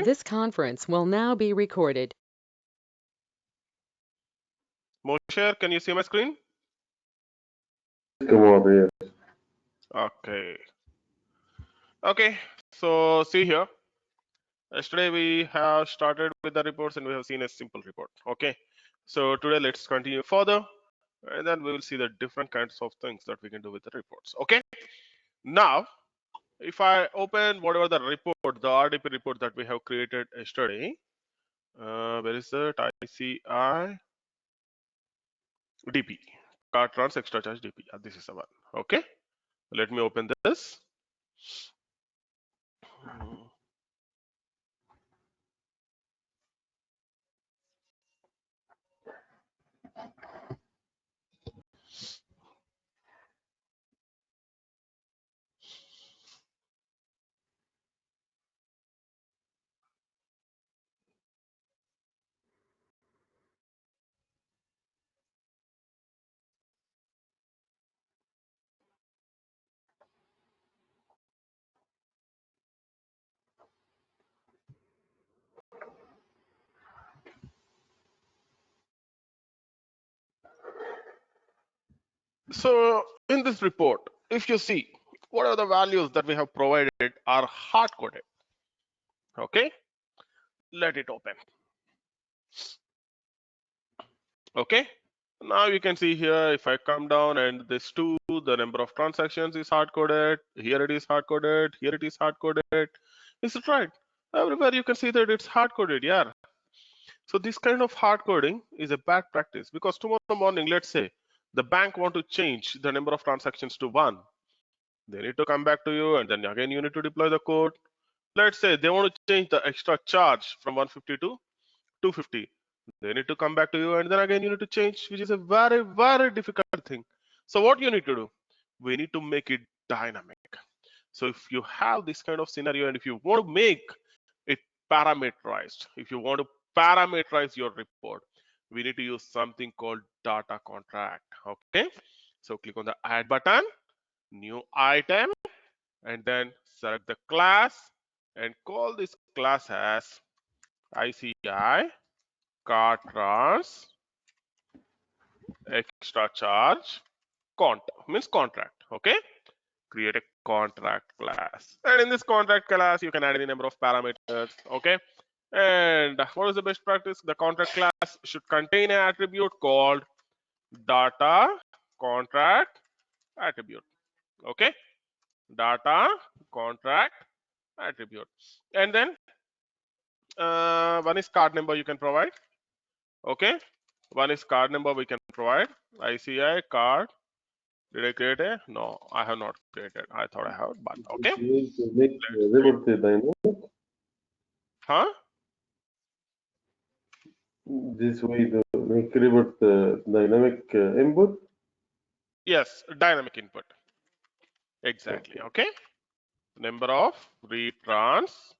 This conference will now be recorded. Moshe, can you see my screen? Come on, yes. Okay, so see here. Yesterday we have started with the reports and we have seen a simple report. Okay, so today let's continue further and then we will see the different kinds of things that we can do with the reports. Okay, now if I open whatever the report, the RDP report that we have created yesterday, where is it? ICI DP, card trans extra charge DP. This is the one. Okay, let me open this. So in this report, if you see what are the values that we have provided are hard coded. Okay, let it open. Okay, now you can see here if I come down and this 2, the number of transactions is hard coded. Here it is hard coded. Here it is hard coded. Is it right? Everywhere you can see that it's hard coded. Yeah. So this kind of hard coding is a bad practice because tomorrow morning, let's say the bank want to change the number of transactions to 1. They need to come back to you and then again you need to deploy the code. Let's say they want to change the extra charge from 150 to 250. They need to come back to you and then again you need to change, which is a very, very difficult thing. So what you need to do? We need to make it dynamic. So if you have this kind of scenario and if you want to make it parameterized, if you want to parameterize your report, we need to use something called data contract. Okay. So click on the add button, new item, and then select the class and call this class as ICI card trans extra charge means contract. Okay, create a contract class, and in this contract class you can add any number of parameters. Okay, and what is the best practice? The contract class should contain an attribute called data contract attribute. Okay, data contract attribute, and then one is card number you can provide. Okay, one is card number we can provide. ICI card. Did I create a? No, I have not created. I thought I have, but okay. You need to make report dynamic. Huh? This way to make report dynamic input. Yes, dynamic input. Exactly. Okay. Number of retrans,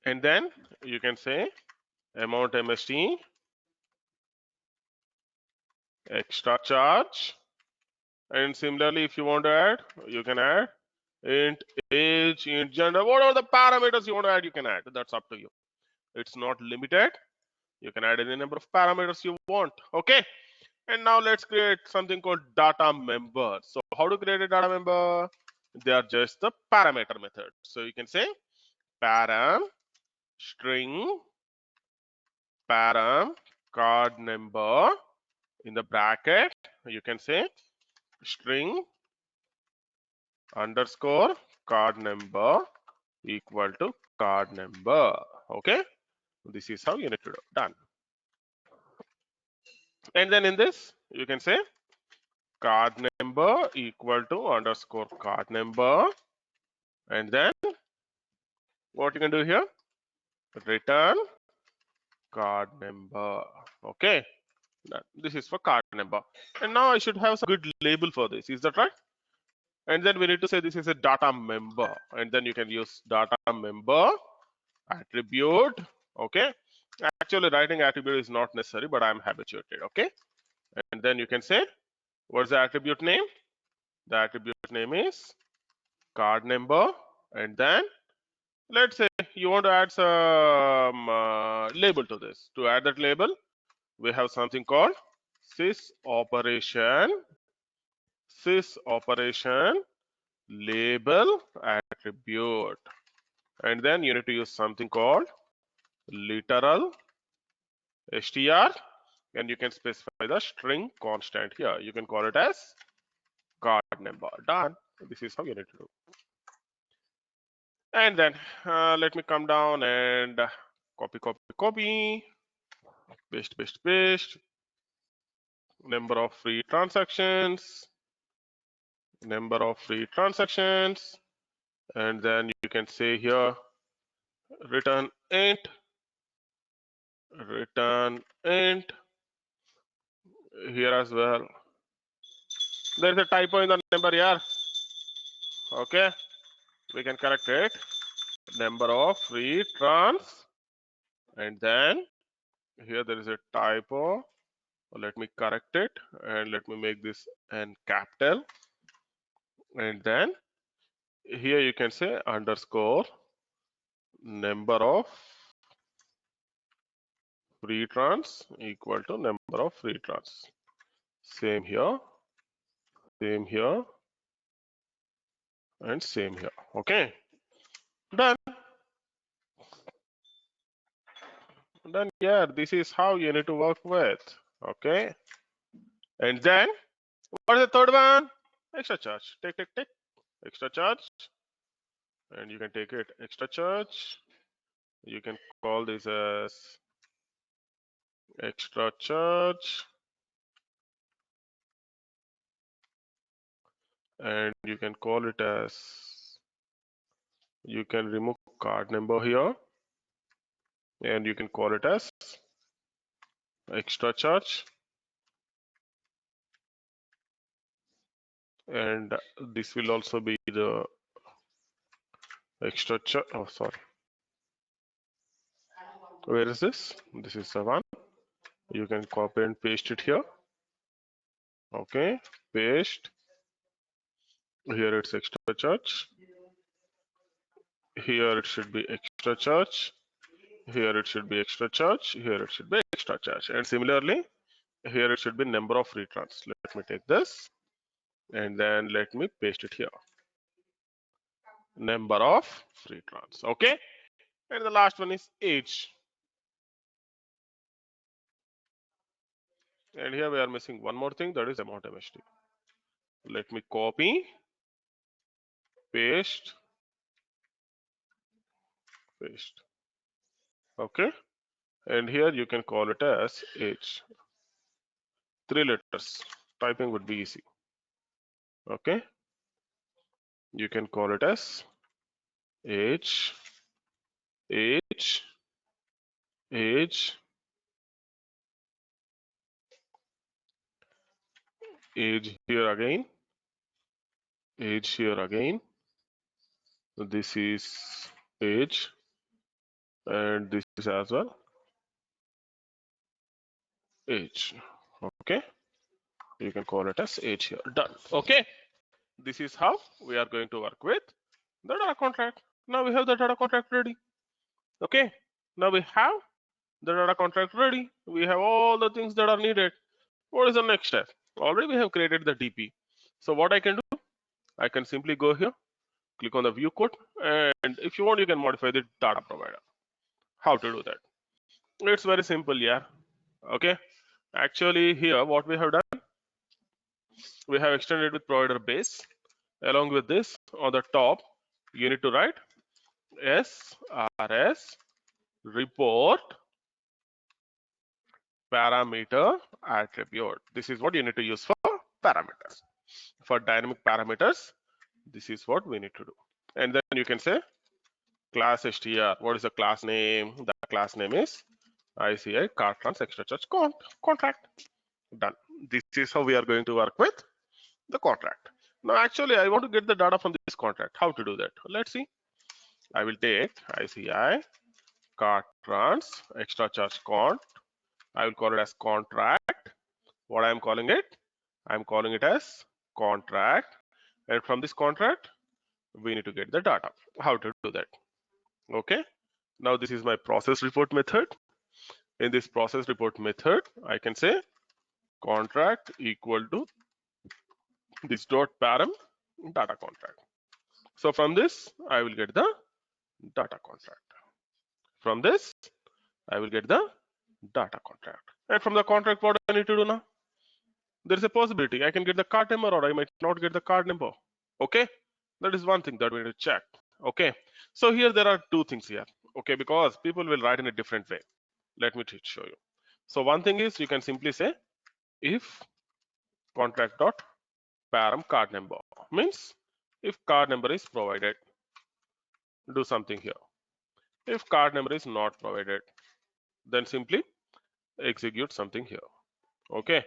and then you can say amount MST extra charge, and similarly, if you want to add, you can add int age, int gender, whatever the parameters you want to add, you can add. That's up to you. It's not limited. You can add any number of parameters you want. Okay. And now let's create something called data member. So how to create a data member? They are just the parameter method. So you can say param string param card number in the bracket. You can say string underscore card number equal to card number. Okay, this is how you need to do. Done. And then in this you can say card number equal to underscore card number, and then what you can do here, return card number. Okay, this is for card number, and now I should have some good label for this. Is that right? And then we need to say this is a data member, and then you can use data member attribute. Okay, actually writing attribute is not necessary, but I'm habituated. Okay, and then you can say what's the attribute name? The attribute name is card number, and then Let's say you want to add some label to this. To add that label, we have something called sys operation label attribute, and then you need to use something called literal str, and you can specify the string constant here. You can call it as card number. Done. This is how you need to do. And then let me come down and copy, paste. Number of free transactions, and then you can say here return int here as well. There is a typo in the number here. Okay, we can correct it. Number of free trans, and then here there is a typo. Let me correct it and let me make this n capital, and then here you can say underscore number of free trans equal to number of free trans. Same here, and same here. Okay, done. Yeah, this is how you need to work with. Okay, and then what is the third one? Extra charge. Take extra charge, and you can take it extra charge. You can call this as extra charge, and you can call it as, you can remove card number here, and you can call it as extra charge, and this will also be the extra charge. Oh, sorry, where is this? This is the one. You can copy and paste it here. Okay, paste. Here it's extra charge. Here it should be extra charge. Here it should be extra charge. Here it should be extra charge. And similarly, here it should be number of returns. Let me take this and then let me paste it here. Number of returns. Okay. And the last one is age. And here we are missing one more thing, that is amount MST. Let me copy, paste. Okay. And here you can call it as age. 3 letters. Typing would be easy. Okay. You can call it as age, age here again, this is age, and this is as well age. Okay, you can call it as age here. Done. Okay, this is how we are going to work with the data contract. Now we have the data contract ready. Okay, now we have the data contract ready. We have all the things that are needed. What is the next step? Already we have created the DP. So what I can do, I can simply go here, click on the view code, and if you want, you can modify the data provider. How to do that? It's very simple, yeah. Okay. Actually, here what we have done, we have extended with provider base. Along with this, on the top, you need to write SSRS report parameter attribute. This is what you need to use for parameters. For dynamic parameters, this is what we need to do. And then you can say class str. What is the class name? The class name is ICI card trans extra charge contract. Done. This is how we are going to work with the contract. Now actually I want to get the data from this contract. How to do that? Let's see. I will take ICI card trans extra charge cont. I will call it as contract. What I am calling it? I am calling it as contract. And from this contract, we need to get the data. How to do that? Okay, now this is my process report method. In this process report method, I can say contract equal to this dot param data contract. So from this, I will get the data contract. From this, I will get the data contract. And from the contract, what I need to do now? There is a possibility I can get the card number or I might not get the card number. Okay, that is one thing that we need to check. Okay, so here there are two things here. Okay, because people will write in a different way. Let me show you. So one thing is you can simply say if contract dot param card number means if card number is provided, do something here. If card number is not provided, then simply execute something here. Okay,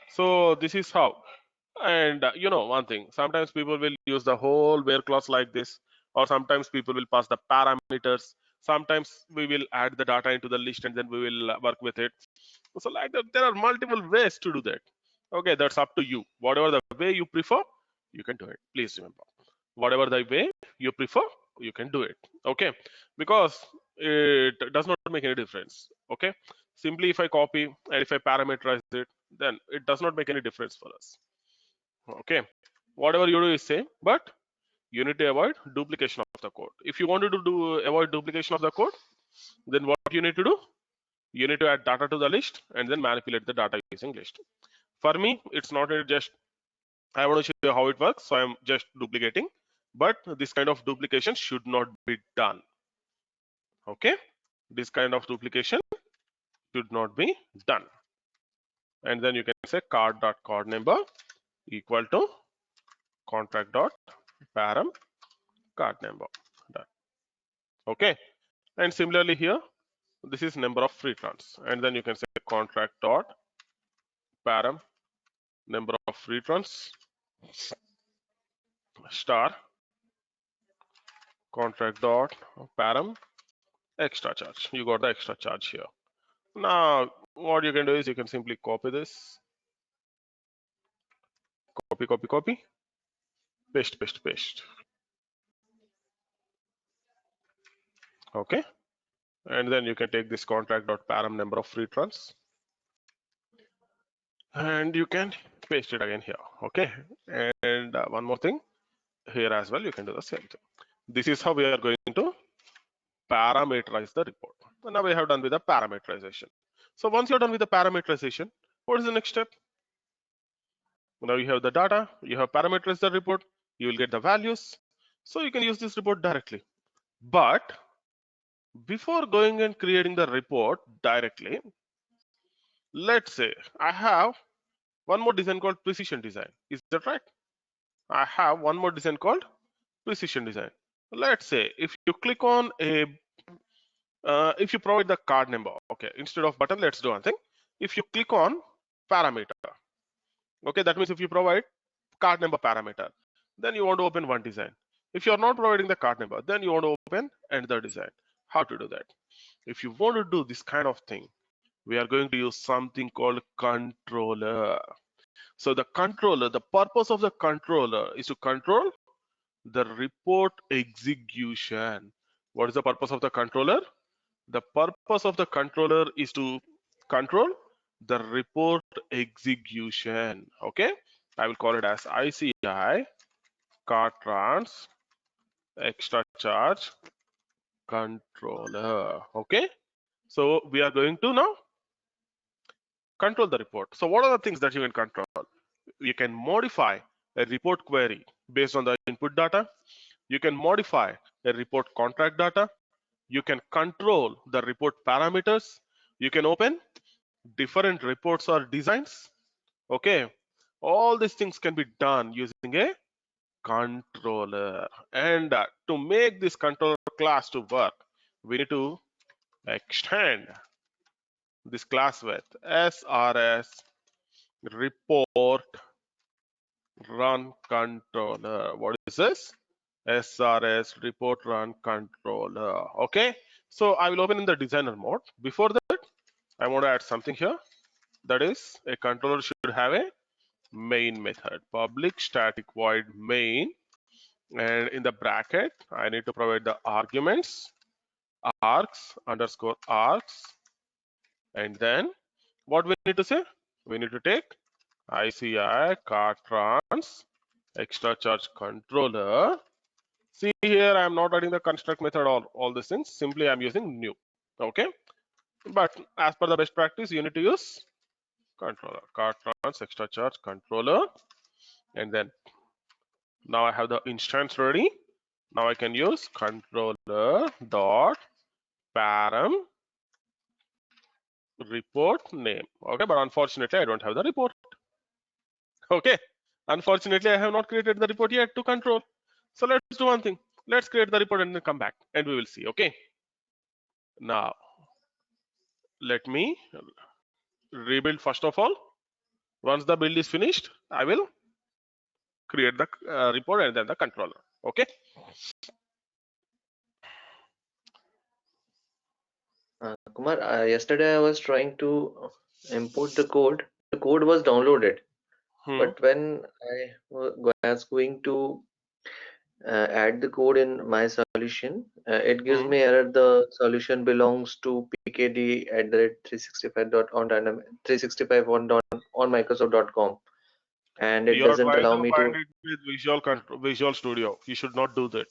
so this is how. And you know one thing, sometimes people will use the whole where clause like this, or sometimes people will pass the parameters. Sometimes we will add the data into the list and then we will work with it. So like that, there are multiple ways to do that. Okay, that's up to you. Whatever the way you prefer, you can do it. Please remember, whatever the way you prefer, you can do it. Okay, because it does not make any difference. Okay, simply if I copy and if I parameterize it, then it does not make any difference for us. Okay, whatever you do is same, but you need to avoid duplication of the code. If you wanted to avoid duplication of the code, then what you need to do, you need to add data to the list and then manipulate the data using list. For me, it's not just I want to show you how it works, so I'm just duplicating, but this kind of duplication should not be done. Okay, this kind of duplication should not be done. And then you can say card number equal to contract dot param card number. Done. Okay, and similarly here, this is number of free trans, and then you can say contract dot param number of free trans star contract dot param extra charge. You got the extra charge here. Now what you can do is you can simply copy this, copy, paste. Okay, and then you can take this contract dot param number of free trans and you can paste it again here. Okay, and one more thing here as well, you can do the same thing. This is how we are going to parameterize the report. And now we have done with the parameterization. So once you're done with the parameterization, what is the next step? Now you have the data, you have parameterized the report, you will get the values. So you can use this report directly. But before going and creating the report directly, let's say I have one more design called precision design. Is that right? I have one more design called precision design. Let's say if you click on a if you provide the card number, okay, instead of button, let's do one thing. If you click on parameter, okay, that means if you provide card number parameter, then you want to open one design. If you are not providing the card number, then you want to open another design. How to do that? If you want to do this kind of thing, we are going to use something called controller. So the controller, the purpose of the controller is to control the report execution. What is the purpose of the controller? The purpose of the controller is to control the report execution. Okay, I will call it as ICI card trans extra charge controller. Okay, so we are going to now control the report. So what are the things that you can control? You can modify a report query based on the input data. You can modify a report contract data. You can control the report parameters. You can open different reports or designs. Okay, all these things can be done using a controller. And to make this controller class to work, we need to extend this class with SRS report run controller. What is this? SRS report run controller. Okay, so I will open in the designer mode. Before that, I want to add something here. That is, a controller should have a main method, public static void main, and in the bracket I need to provide the arguments arcs underscore arcs, and then what we need to say? We need to take ICI card trans extra charge controller. See here, I am not writing the construct method or all these things. Simply, I am using new. Okay, but as per the best practice, you need to use controller card trans extra charge controller, and then now I have the instance ready. Now I can use controller dot param report name. Okay, but unfortunately I don't have the report. Okay, unfortunately I have not created the report yet to control. So let's do one thing. Let's create the report and then come back and we will see. Okay, now let me rebuild first of all. Once the build is finished, I will create the report and then the controller. Okay. Kumar, yesterday I was trying to import the code. The code was downloaded, but when I was going to add the code in my solution, it gives me error. The solution belongs to pkd@365 on Microsoft.com, and it You are doesn't trying allow to me find to. it with Visual Studio. You should not do that.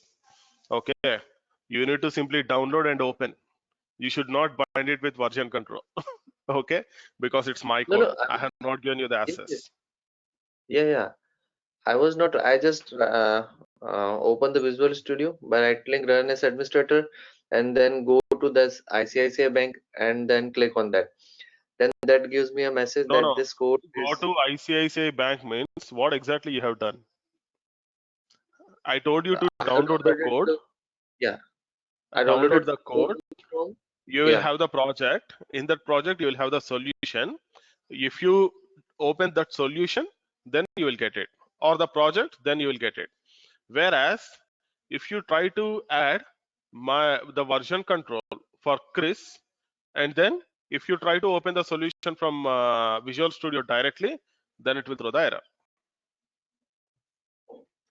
Okay. You need to simply download and open. You should not bind it with version control. Okay, because it's my No, code. no, I have not given you the access. yeah. I was not. I just open the Visual Studio by right-click Run as administrator, and then go to this ICICI Bank, and then click on that. Then that gives me a message No, that no. this code Go is. to ICICI Bank means what exactly you have done. I told you to I have download the downloaded code. I Download downloaded the code code. from. You will Yeah, have the project. In that project, you will have the solution. If you open that solution, then you will get it. Or the project, then you will get it. Whereas if you try to add the version control for Chris, and then if you try to open the solution from Visual Studio directly, then it will throw the error.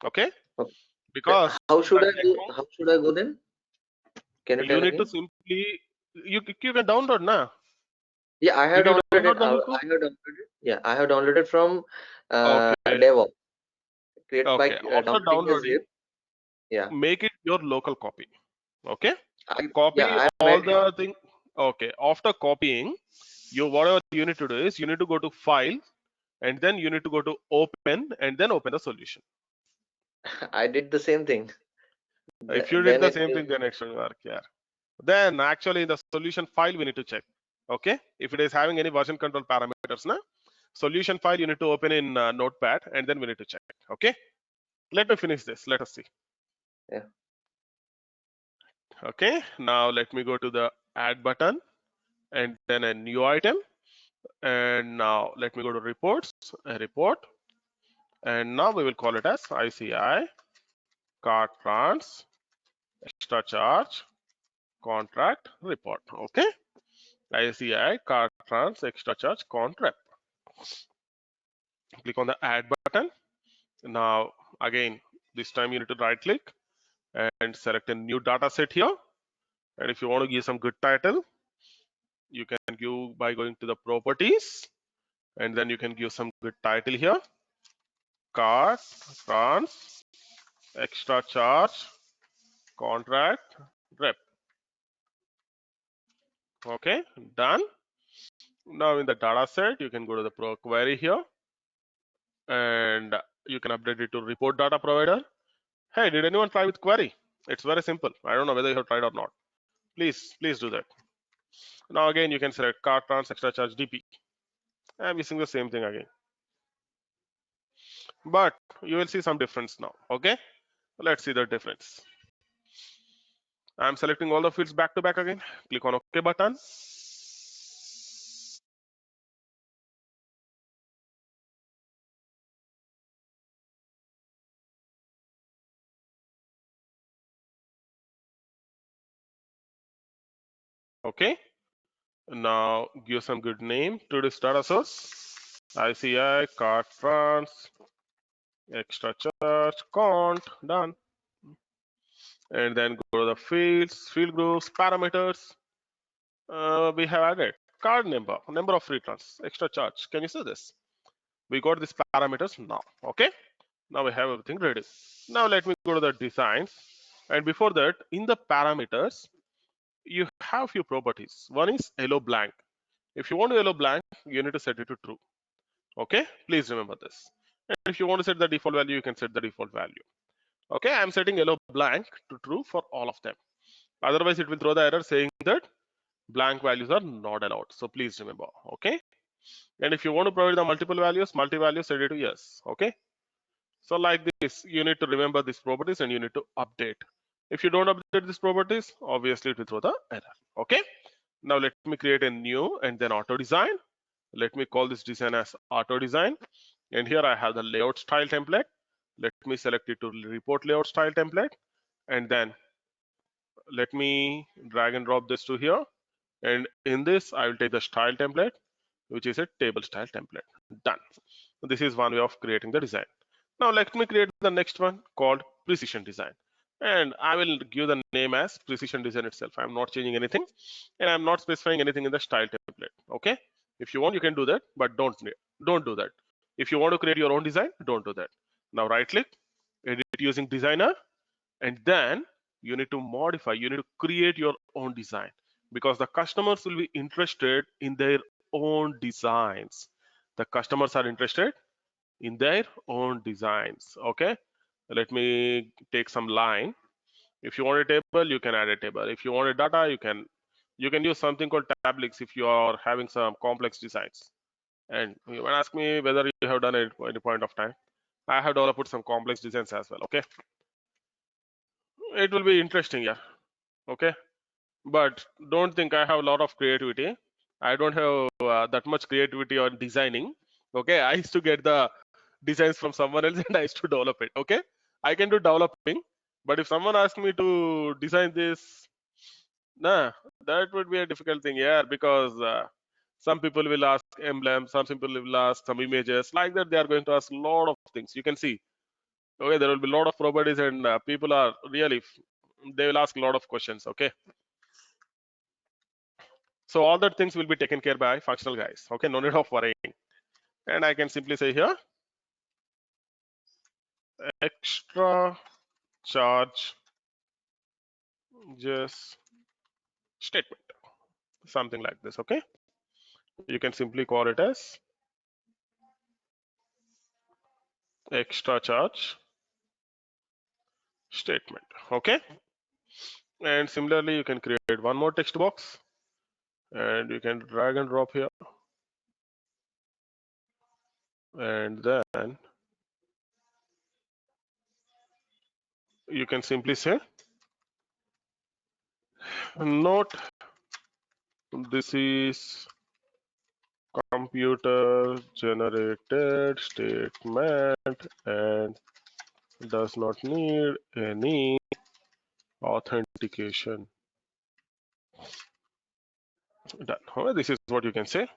Okay, okay. because How should that I go? account How should I go then? Can you you tell need to again? simply you can download now. Yeah, I have Did you downloaded. download the whole code? I have downloaded. Yeah, I have downloaded from Okay, DevOps. Create by okay. After downloading a downloading, zip. Yeah, make it your local copy. Okay, yeah, copy I all made. the thing. Okay, after copying, whatever you need to do is you need to go to File, and then you need to go to Open, and then open the solution. I did the same thing. If you did Then the it same gives thing, me. then it should work. Yeah. Then actually in the solution file we need to check. Okay, if it is having any version control parameters, na solution file you need to open in Notepad, and then we need to check. Okay, let me finish this. Let us see. Yeah. Okay, now let me go to the add button and then a new item, and now let me go to reports, a report, and now we will call it as ICI card trans extra charge contract report. Okay, ICI card trans extra charge contract. Click on the add button. Now again, this time you need to right click and select a new data set here. And if you want to give some good title, you can give by going to the properties, and then you can give some good title here. Card trans extra charge contract rep. Okay, done. Now in the data set, you can go to the pro query here, and you can update it to report data provider. Hey, did anyone try with query? It's very simple. I don't know whether you have tried or not. Please do that. Now again, you can select card trans extra charge DP. I'm using the same thing again, but you will see some difference now. Okay, let's see the difference. I'm selecting all the fields back to back again. Click on OK button. Okay, now give some good name to this data source. ICI card trans extra charge cont. Done. and then go to the fields, field groups, parameters. We have added card number of returns, extra charge. Can you see this? We got these parameters now. Okay, now we have everything ready. Now let me go to the designs, and before that, in the parameters, you have few properties. One is yellow blank. If you want yellow blank, you need to set it to true. Okay, please remember this. And if you want to set the default value, you can set the default value. Okay, I'm setting yellow blank to true for all of them. Otherwise, it will throw the error saying that blank values are not allowed. So please remember. Okay, and if you want to provide the multi-value, set it to yes. Okay, so like this, you need to remember these properties and you need to update. If you don't update these properties, obviously it will throw the error. Okay, now let me create a new and then auto design. Let me call this design as auto design, and here I have the layout style template. Let me select it to report layout style template, and then let me drag and drop this to here, and in this I will take the style template, which is a table style template. Done. This is one way of creating the design. Now let me create the next one called precision design, and I will give the name as precision design itself. I'm not changing anything, and I'm not specifying anything in the style template. Okay, if you want you can do that, but don't do that. If you want to create your own design, don't do that. Now right click, edit using designer, and then you need to modify, you need to create your own design, because the customers will be interested in their own designs. The customers are interested in their own designs. Okay, let me take some line. If you want a table, you can add a table. If you want a data, you can use something called tablets if you are having some complex designs. And you might ask me whether you have done it at any point of time. I have developed some complex designs as well. Okay, it will be interesting, yeah. Okay, but don't think I have a lot of creativity. I don't have that much creativity on designing. Okay, I used to get the designs from someone else and I used to develop it. Okay, I can do developing, but if someone asks me to design this, nah, that would be a difficult thing. Yeah, because some people will ask emblems, some people will ask some images. Like that, they are going to ask a lot of things. You can see. Okay, there will be a lot of properties, and people are really they will ask a lot of questions. Okay, so all that things will be taken care by functional guys. Okay, no need of worrying. And I can simply say here extra charge just statement, something like this. Okay, you can simply call it as extra charge statement. Okay, and similarly you can create one more text box and you can drag and drop here, and then you can simply say note, this is computer generated statement and does not need any authentication. Done. Okay, this is what you can say.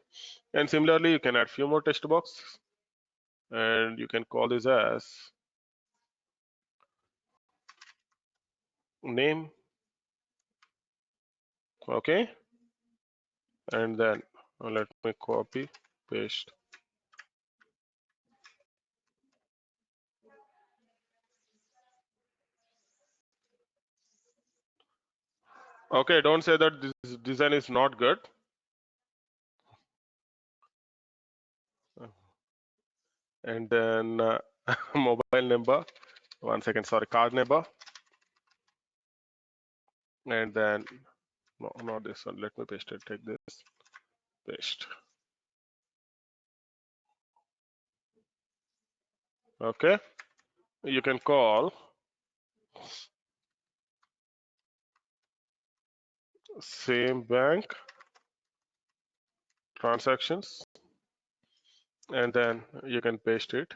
And similarly, you can add few more text boxes and you can call this as name. Okay, and then let me copy paste. Okay, don't say that this design is not good. And then mobile number, 1 second, sorry, card number, and then no, not this one. Let me paste it. Take this, paste. Okay, you can call same bank transactions, and then you can paste it.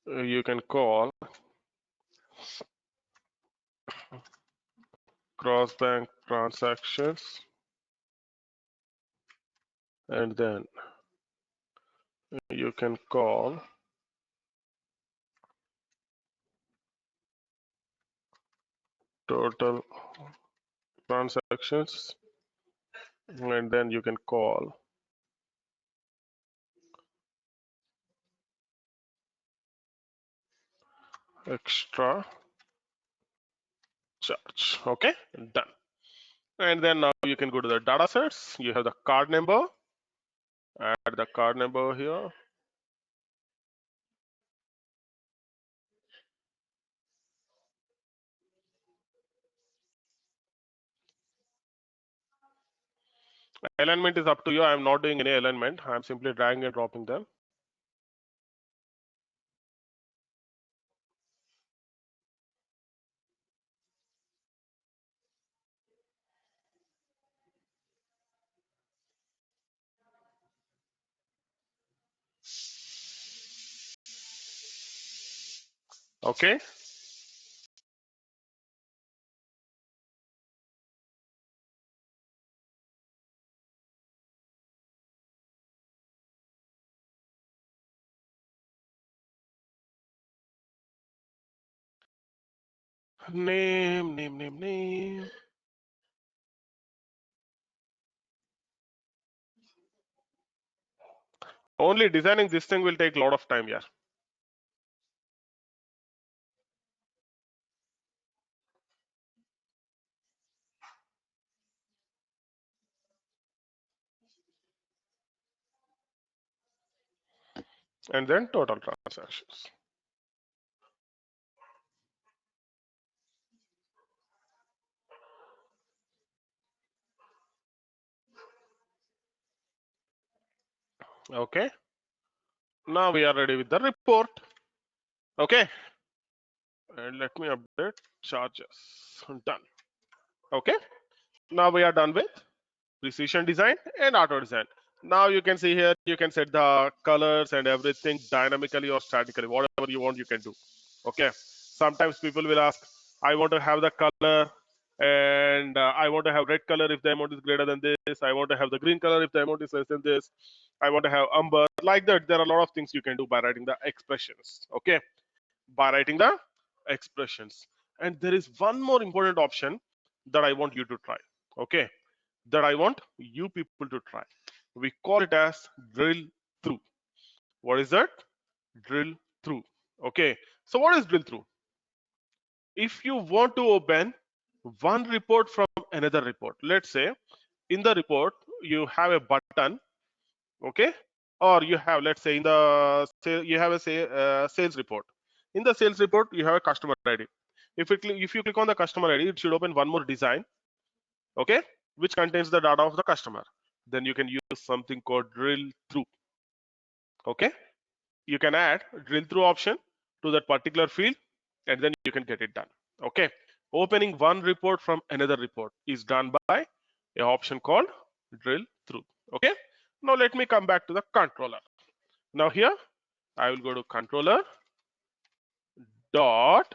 You can call cross bank transactions, and then you can call total transactions, and then you can call extra charge. Okay, done. And then now you can go to the data sets. You have the card number. Add the card number here. Alignment is up to you. I am not doing any alignment. I am simply dragging and dropping them. Okay. Name. Only designing this thing will take a lot of time here. And then total transactions. Okay. Now we are ready with the report. Okay. And let me update charges. Done. Okay. Now we are done with precision design and auto design. Now you can see here, you can set the colors and everything dynamically or statically, whatever you want, you can do. Okay. Sometimes people will ask, I want to have the color and I want to have red color if the amount is greater than this. I want to have the green color if the amount is less than this. I want to have umber. Like that, there are a lot of things you can do by writing the expressions. Okay. By writing the expressions. And there is one more important option that I want you to try. Okay. That I want you people to try. We call it as drill through. What is that? Drill through. Okay. So what is drill through? If you want to open one report from another report, let's say in the report you have a button, okay, or you have, let's say in the you have a sales report. In the sales report you have a customer ID. If you click on the customer ID, it should open one more design, okay, which contains the data of the customer. Then you can use something called drill through. Okay, you can add drill through option to that particular field, and then you can get it done. Okay, opening one report from another report is done by a option called drill through. Okay, now let me come back to the controller. Now here I will go to controller dot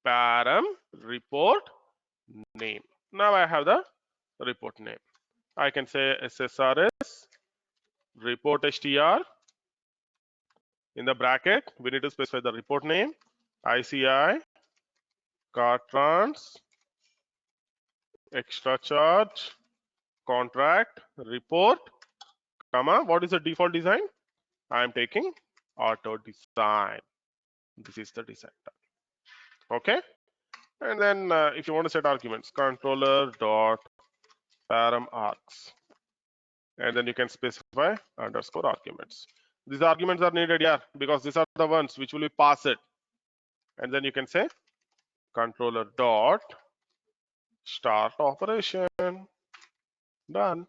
param report name. Now I have the report name. I can say SSRS report str. In the bracket, we need to specify the report name, ICI, car trans, extra charge, contract, report, comma, what is the default design? I am taking auto design. This is the design. Okay. And then if you want to set arguments, controller dot param args. And then you can specify underscore arguments. These arguments are needed here because these are the ones which will be passed. And then you can say controller dot start operation. Done.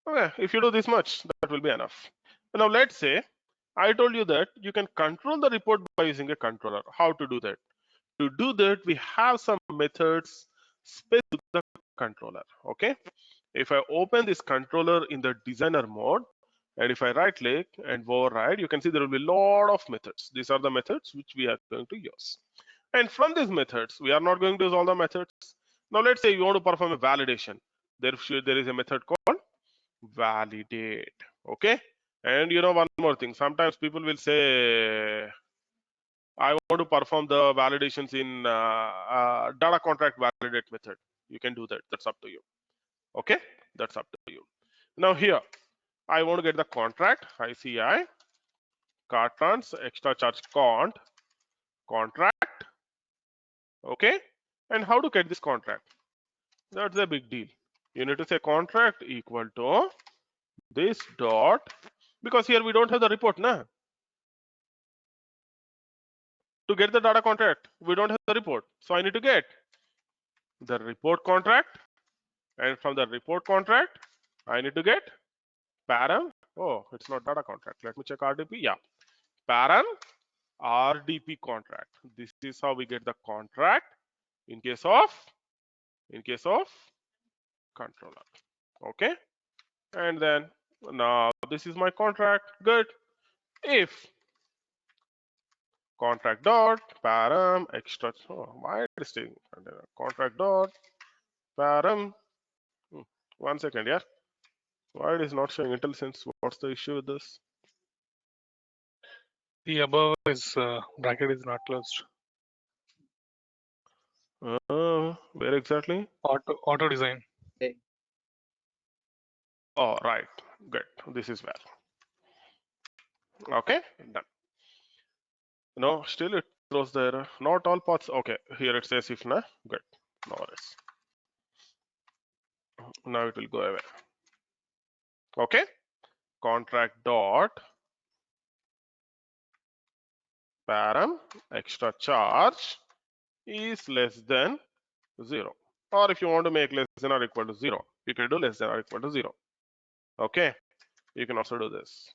Okay, if you do this much, that will be enough. Now let's say I told you that you can control the report by using a controller. How to do that? To do that, we have some methods specific to the controller. Okay. If I open this controller in the designer mode, and if I right click and override, you can see there will be a lot of methods. These are the methods which we are going to use. And from these methods, we are not going to use all the methods. Now let's say you want to perform a validation. There is a method called validate. Okay. And you know one more thing, sometimes people will say, I want to perform the validations in data contract validate method. You can do that. That's up to you. Okay, that's up to you. Now here, I want to get the contract, ICI, cartons, extra charge contract. Okay, and how to get this contract? That's a big deal. You need to say contract equal to this dot, because here we don't have the report, na? To get the data contract, we don't have the report. So I need to get the report contract, and from the report contract, I need to get param. Oh, it's not data contract. Let me check RDP. Yeah, param RDP contract. This is how we get the contract in case of controller. Okay, and then now this is my contract. Good. If contract dot param extra. Oh, why is it contract dot param? One second, yeah. Why it is not showing IntelliSense? What's the issue with this? The above is bracket is not closed. Where exactly? Auto design. Okay. Oh, right. Good. This is where. Okay, done. No, still it throws the error. Not all paths. Okay, here it says if na. Good. No worries. Now it will go away. Okay. Contract dot param extra charge is less than 0. Or if you want to make less than or equal to 0, you can do less than or equal to 0. Okay. You can also do this.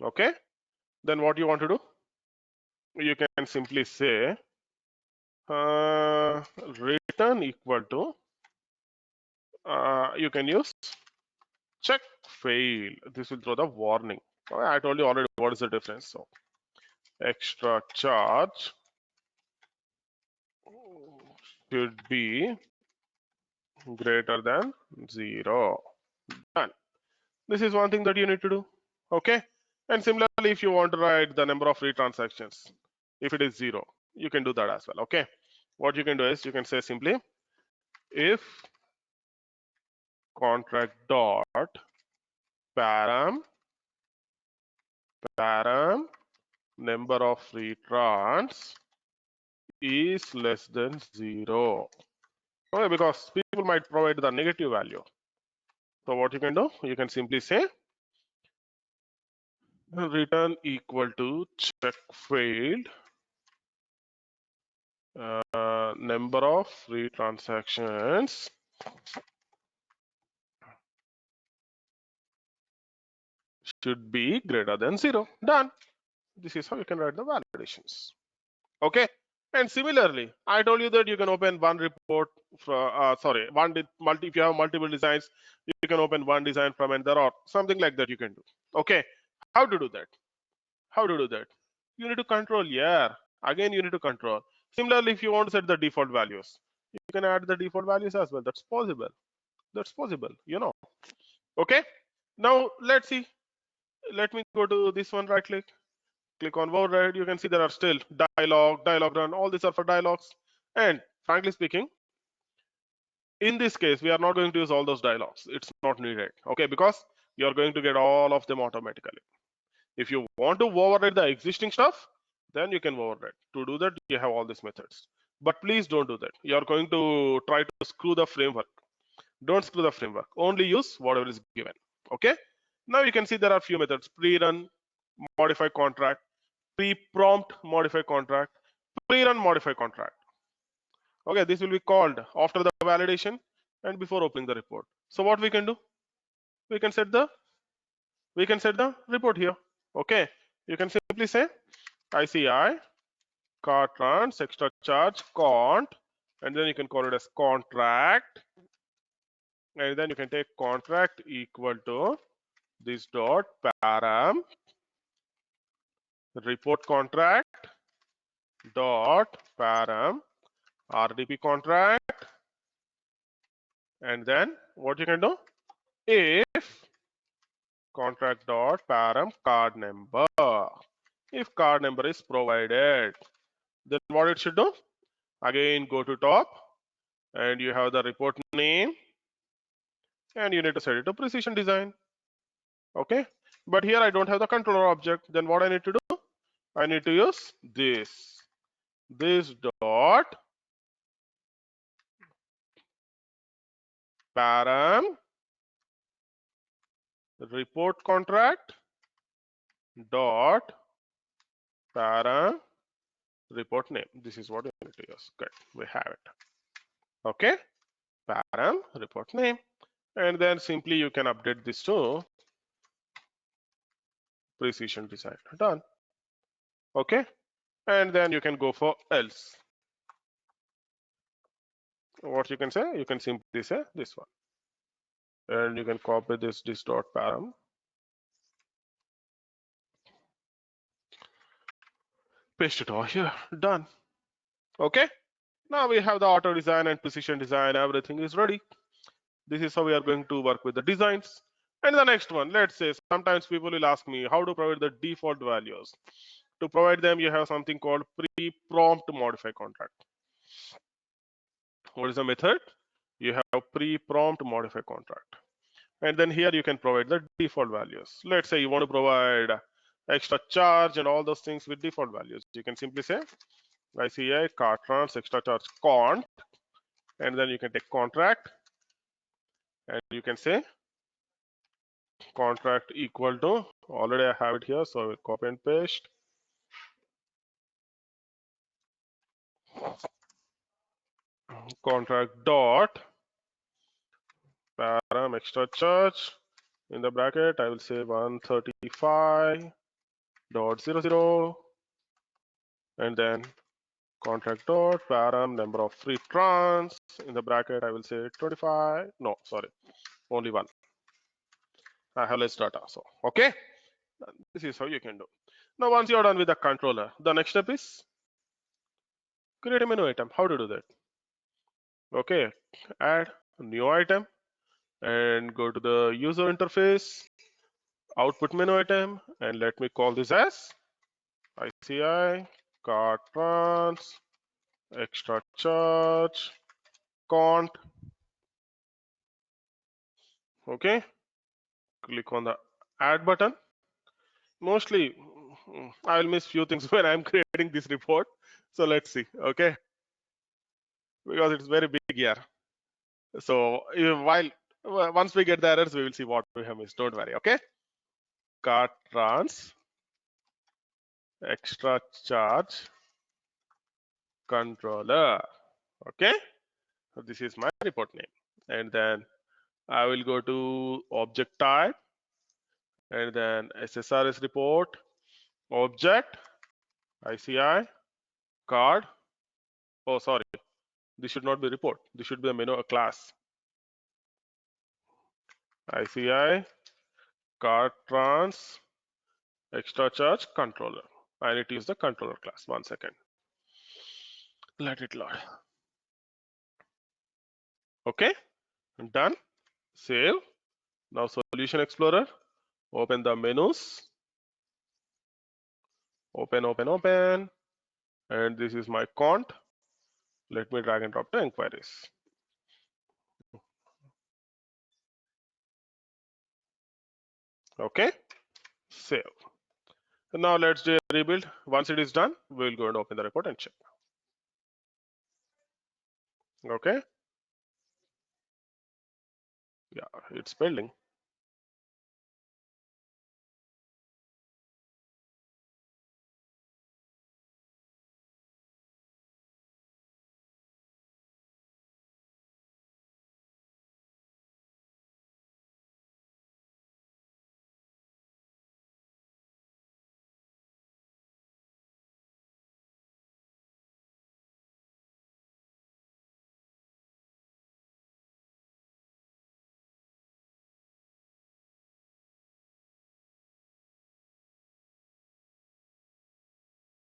Okay. Then what you want to do? You can simply say return equal to, you can use check fail. This will throw the warning. I told you already what is the difference. So extra charge should be greater than 0. Done. This is one thing that you need to do. Okay. And similarly, if you want to write the number of retransactions, if it is 0, you can do that as well. Okay. What you can do is you can say simply if contract dot param number of retrans is less than 0. Okay, because people might provide the negative value. So what you can do, you can simply say return equal to check failed number of retransactions should be greater than 0. Done. This is how you can write the validations. Okay. And similarly, I told you that you can open one report if you have multiple designs, you can open one design from another or something like that you can do. Okay. How to do that? How to do that? You need to control. Yeah. Again, you need to control. Similarly, if you want to set the default values, you can add the default values as well. That's possible. That's possible, you know. Okay. Now let's see. Let me go to this one, right click on override. You can see there are still dialog run. All these are for dialogues. And frankly speaking, in this case, we are not going to use all those dialogues. It's not needed. Okay, because you're going to get all of them automatically. If you want to override the existing stuff, then you can override. To do that, you have all these methods. But please don't do that. You're going to try to screw the framework. Don't screw the framework. Only use whatever is given. Okay. Now you can see there are few methods: pre-run, modify contract, pre-prompt, modify contract, pre-run, modify contract. Okay, this will be called after the validation and before opening the report. So what we can do? We can set the report here. Okay, you can simply say ICI car trans extra charge cont, and then you can call it as contract, and then you can take contract equal to this dot param report contract dot param RDP contract, and then what you can do, if contract dot param card number. If card number is provided, then what it should do? Again, go to top and you have the report name and you need to set it to precision design. Okay, but here I don't have the controller object. Then what I need to do? I need to use this dot param report contract dot param report name. This is what you need to use. Good, we have it. Okay, param report name, and then simply you can update this to precision design. Done. Okay, and then you can go for else. What you can say? You can simply say this one, and you can copy this dot param, paste it over here. Done. Okay, now we have the auto design and precision design. Everything is ready. This is how we are going to work with the designs. And the next one, let's say sometimes people will ask me how to provide the default values. To provide them, you have something called pre-prompt modify contract. What is the method? You have pre-prompt modify contract. And then here you can provide the default values. Let's say you want to provide extra charge and all those things with default values. You can simply say ICI card trans extra charge cont, and then you can take contract and you can say contract equal to, already I have it here, so I will copy and paste. Contract dot param extra charge, in the bracket I will say 135.00, and then contract dot param number of free trans, in the bracket I will say 25, no sorry, only one. I have less data, so okay, this is how you can do. Now once you are done with the controller, the next step is create a menu item. How to do that? Okay, add a new item and go to the user interface, output menu item, and let me call this as ICI card trans extra charge cont. Okay, click on the add button. Mostly I will miss few things when I'm creating this report, so let's see. Okay, because it's very big here, so once we get the errors we will see what we have missed. Don't worry. Okay, card trans extra charge controller. Okay, so this is my report name, and then I will go to object type and then SSRS report object ICI card. Oh sorry, this should not be report, this should be a menu, a class. ICI card trans extra charge controller. I need to use the controller class. 1 second, let it load. Okay, done. Save. Now solution explorer, open the menus, open, and this is my cont. Let me drag and drop the inquiries. Okay, save. Now let's do a rebuild. Once it is done, we'll go and open the report and check. Okay, yeah, it's building.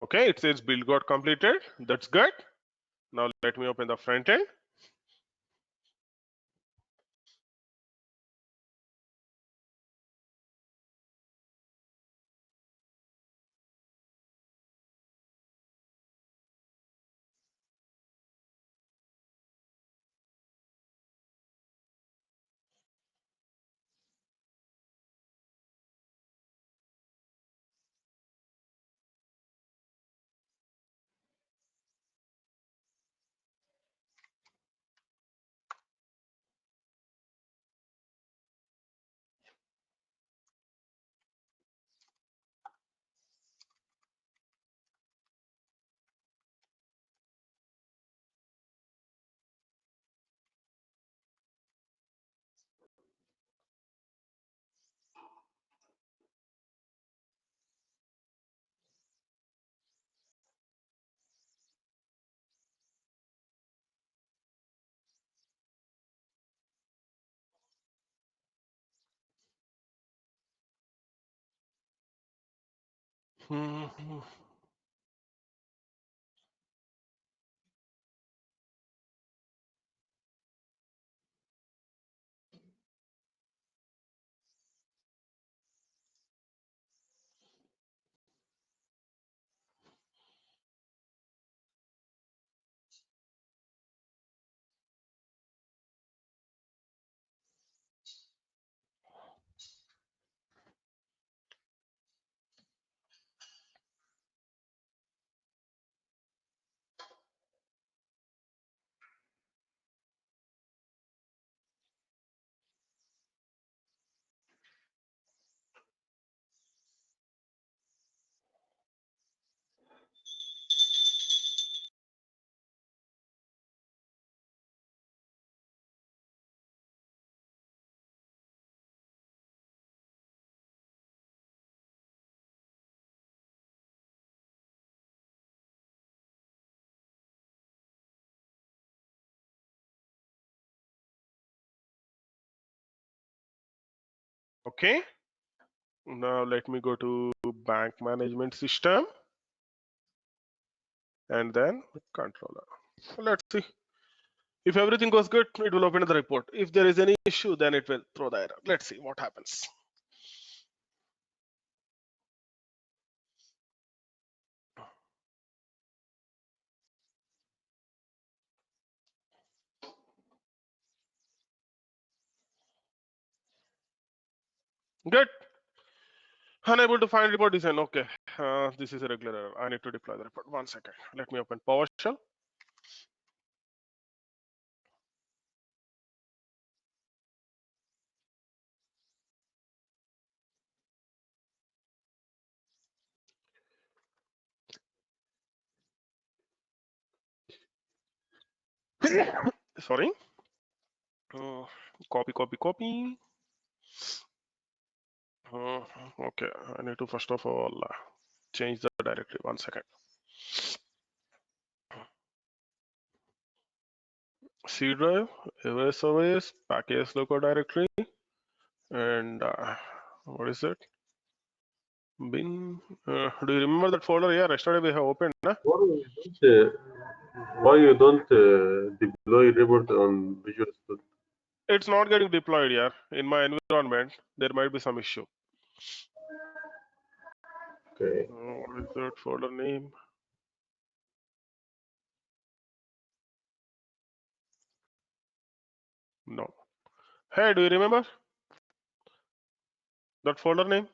Okay, it says build got completed. That's good. Now let me open the front end. Mhm. Okay. Now let me go to bank management system and then controller. Let's see. If everything goes good, it will open the report. If there is any issue, then it will throw the error. Let's see what happens. Good. Unable to find report design. Okay. This is a regular error. I need to deploy the report. 1 second. Let me open PowerShell. Sorry. Copy, copy, copy. Okay. I need to first of all change the directory. 1 second. C drive, AWS, package local directory, and what is it? Bin. Do you remember that folder? Yeah, yesterday we have opened. Nah? Why you don't deploy report on Visual Studio? It's not getting deployed here in my environment. There might be some issue. Okay. What is that folder name? No. Hey, do you remember that folder name?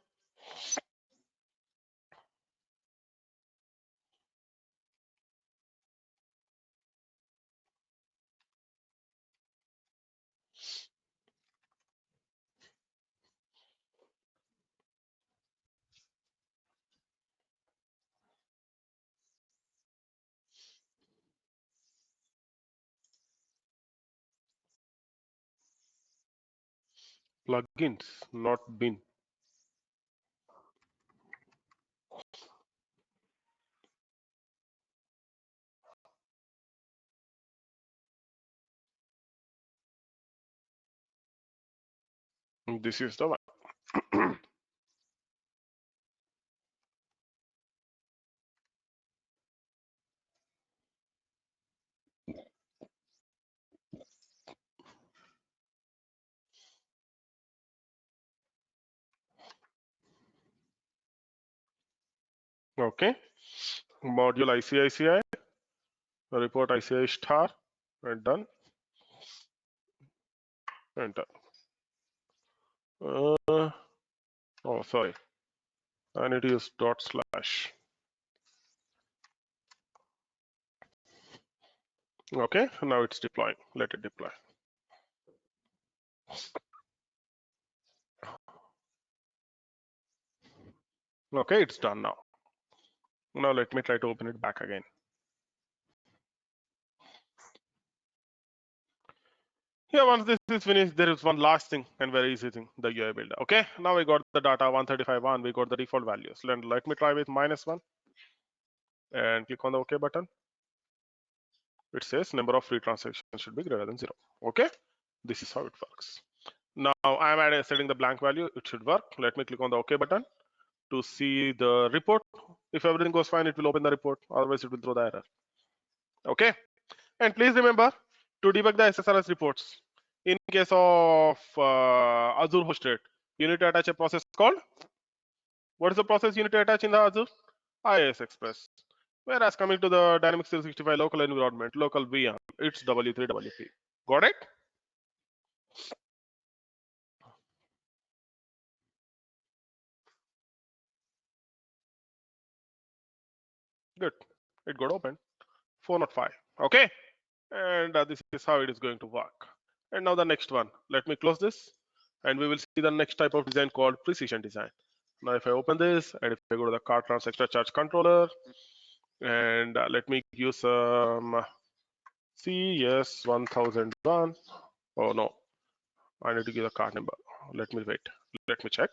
Plugins, not bin. This is the one. Okay. Module ICICI, report ICI star, and done. Enter. Oh, sorry. I need to use dot slash. Okay, now it's deploying. Let it deploy. Okay, it's done now. Now let me try to open it back again. Yeah, once this is finished, there is one last thing and very easy thing, the UI builder. Okay, now we got the data 135.1, we got the default values. Let me try with -1 and click on the OK button. It says number of free transactions should be greater than 0. Okay, this is how it works. Now I'm setting the blank value. It should work. Let me click on the OK button. to see the report. If everything goes fine, it will open the report. Otherwise, it will throw the error. Okay. And please remember to debug the SSRS reports. In case of Azure hosted, you need to attach a process called, what is the process you need to attach in the Azure? IIS Express. Whereas coming to the Dynamics 365 local environment, local VM, it's W3WP. Got it? Good. It got open. 405. Okay. And this is how it is going to work. And now the next one. Let me close this, and we will see the next type of design called precision design. Now, if I open this, and if I go to the card trans extra charge controller, and let me use some CS1001. Oh no, I need to give the card number. Let me wait. Let me check.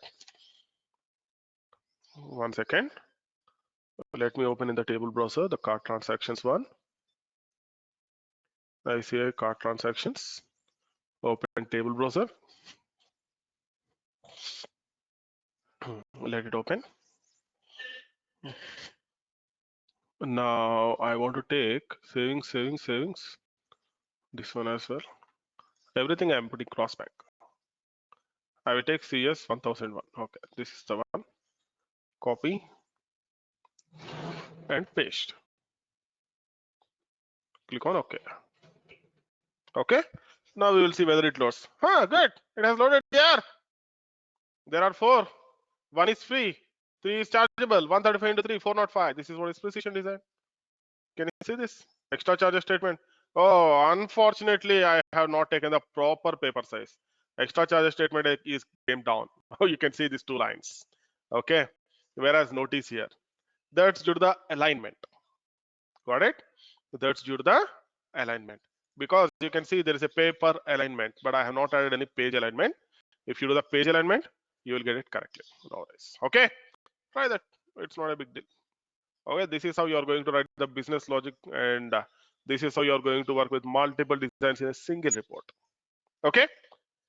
1 second. Let me open in the table browser the card transactions one. I see a card transactions. Open table browser. Let it open. Now I want to take savings. This one as well. Everything I'm putting cross back. I will take CS1001. Okay, this is the one. Copy and paste. Click on OK. Okay. Now we will see whether it loads. Good. It has loaded here. There are 4. 1 is free. 3 is chargeable. 135 into 3, 405. This is what is precision design. Can you see this? Extra charge statement. Oh, unfortunately, I have not taken the proper paper size. Extra charge statement is came down. Oh, you can see these 2 lines. Okay. Whereas notice here, that's due to the alignment. Got it? That's due to the alignment. Because you can see there is a paper alignment, but I have not added any page alignment. If you do the page alignment, you will get it correctly. No worries. Okay. Try that. It's not a big deal. Okay, this is how you are going to write the business logic, and this is how you are going to work with multiple designs in a single report. Okay,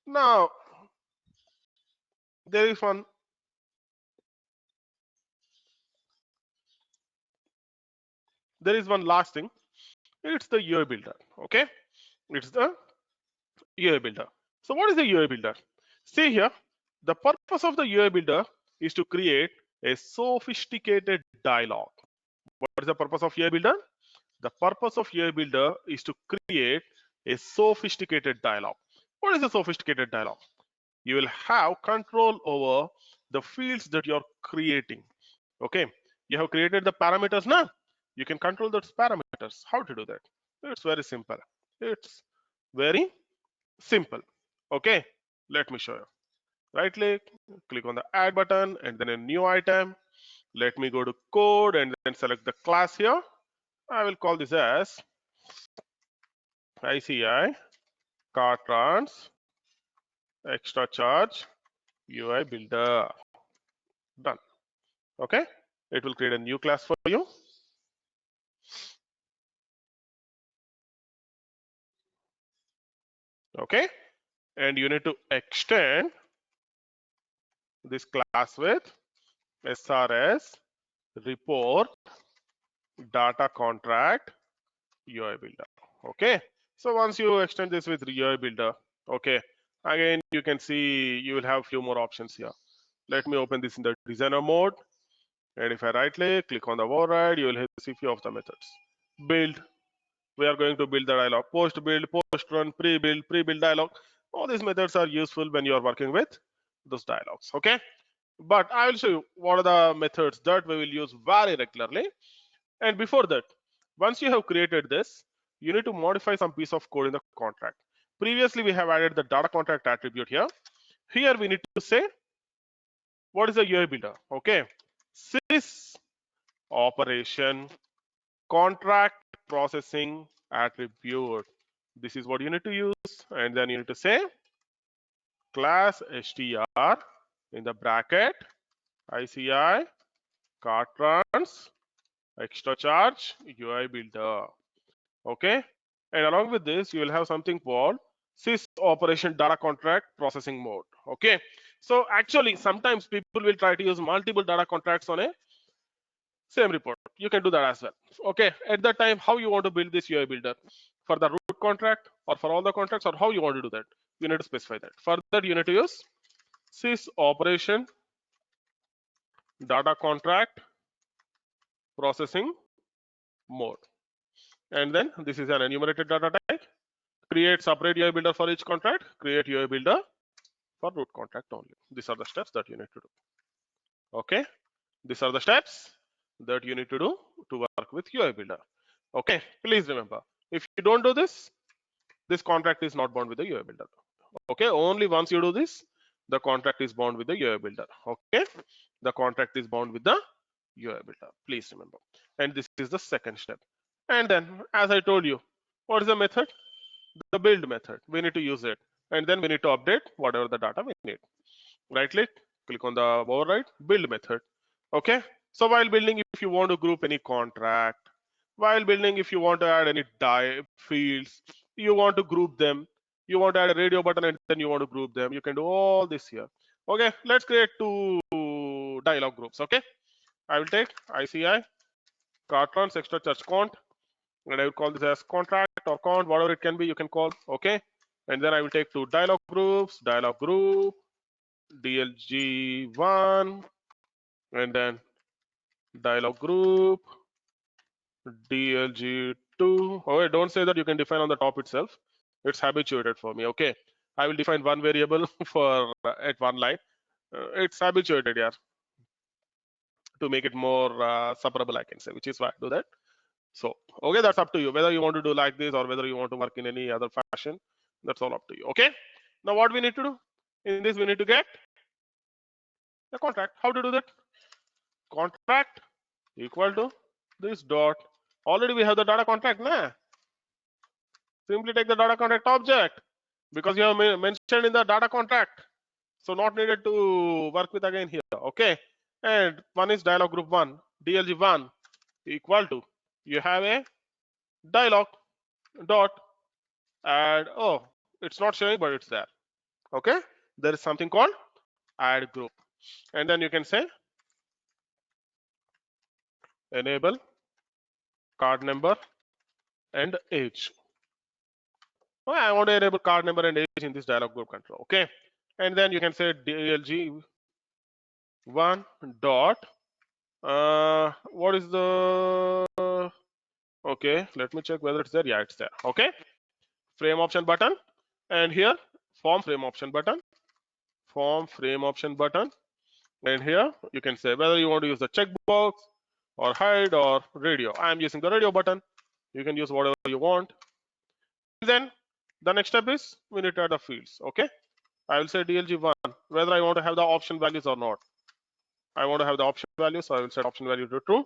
now there is one last thing. It's the UI builder. Okay, it's the UI builder. So what is the UI builder? See here, the purpose of the UI builder is to create a sophisticated dialog. What is the purpose of UI builder? The purpose of UI builder is to create a sophisticated dialog. What is a sophisticated dialog? You will have control over the fields that you're creating. Okay, you have created the parameters now. You can control those parameters. How to do that? It's very simple. It's very simple. Okay, let me show you. Right click on the add button, and then a new item. Let me go to code and then select the class here. I will call this as ICI car trans extra charge UI builder. Done. Okay, it will create a new class for you. Okay, and you need to extend this class with SRS report data contract UI builder. Okay, so once you extend this with UI builder, okay, again you can see you will have few more options here. Let me open this in the designer mode, and if I right click on the override, you will see few of the methods. Build, we are going to build the dialog. Post build, post run, pre-build, pre-build dialog. All these methods are useful when you are working with those dialogs. Okay, but I will show you what are the methods that we will use very regularly. And before that, once you have created this, you need to modify some piece of code in the contract. Previously, we have added the data contract attribute here. Here we need to say what is the UI builder. Okay, sys operation contract processing attribute. This is what you need to use, and then you need to say class str in the bracket ICI car trans extra charge UI builder. Okay, and along with this you will have something called sys operation data contract processing mode. Okay, So actually, sometimes people will try to use multiple data contracts on a same report. You can do that as well. Okay, at that time, how you want to build this UI builder for the root contract or for all the contracts, or how you want to do that, you need to specify that. For that, you need to use sys operation data contract processing mode, and then this is an enumerated data type. Create separate UI builder for each contract. Create UI builder for root contract only. These are the steps that you need to do. Okay, these are the steps that you need to do to work with UI builder. Okay, please remember, if you don't do this, this contract is not bound with the UI builder. Okay, only once you do this, the contract is bound with the UI builder. Okay, the contract is bound with the UI builder. Please remember. And this is the second step. And then, as I told you, what is the method? The build method. We need to use it, and then we need to update whatever the data we need. Right click on the override, build method. Okay, so while building, if you want to group any contract, while building, if you want to add any fields, you want to group them, you want to add a radio button and then you want to group them, you can do all this here. Okay, let's create two dialog groups. Okay, I will take ICI cartrons extra charge count, and I will call this as contract or count, whatever it can be, you can call. Okay, and then I will take two dialog groups, dialog group DLG1, and then dialog group DLG2. Oh, don't say that you can define on the top itself. It's habituated for me. Okay, I will define one variable for at one line. It's habituated, yeah, to make it more separable, I can say, which is why I do that. So, okay, that's up to you whether you want to do like this or whether you want to work in any other fashion. That's all up to you. Okay, now what we need to do in this, we need to get the contract. How to do that? Contract equal to this dot. Already we have the data contract, nah? Simply take the data contract object because you have mentioned in the data contract, so not needed to work with again here. Okay, and one is dialog group 1 DLG1 equal to, you have a dialog dot add. Oh, it's not showing, but it's there. Okay, there is something called add group, and then you can say enable card number and age. Oh, I want to enable card number and age in this dialog group control. Okay, and then you can say DLG1 dot what is the, okay, let me check whether it's there. Yeah, it's there. Okay, frame option button, and here form frame option button, and here you can say whether you want to use the checkbox or hide or radio. I am using the radio button. You can use whatever you want. Then the next step is we need to add the fields. Okay, I will say DLG1 whether I want to have the option values or not. I want to have the option value, so I will set option value to true,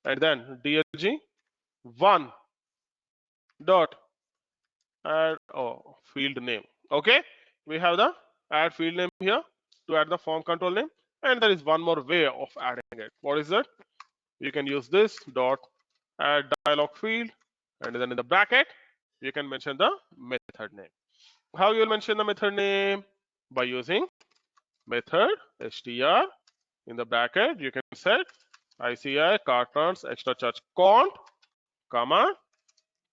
and then DLG1 dot add field name. Okay, we have the add field name here to add the form control name, and there is one more way of adding it. What is that? You can use this dot add dialog field, and then in the bracket you can mention the method name. How you will mention the method name? By using method str in the bracket. You can set ICI cartrons extra charge count, comma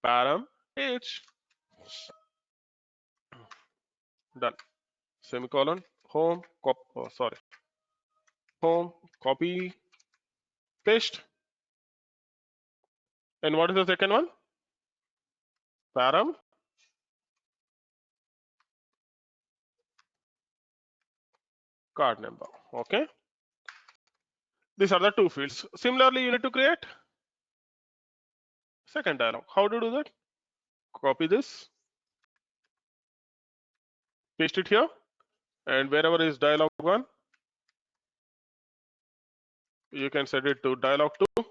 param age. Done. Semicolon. Home copy paste. And what is the second one? Param card number. Okay, these are the two fields. Similarly, you need to create second dialog. How to do that? Copy this, paste it here, and wherever is dialog 1, you can set it to dialog 2,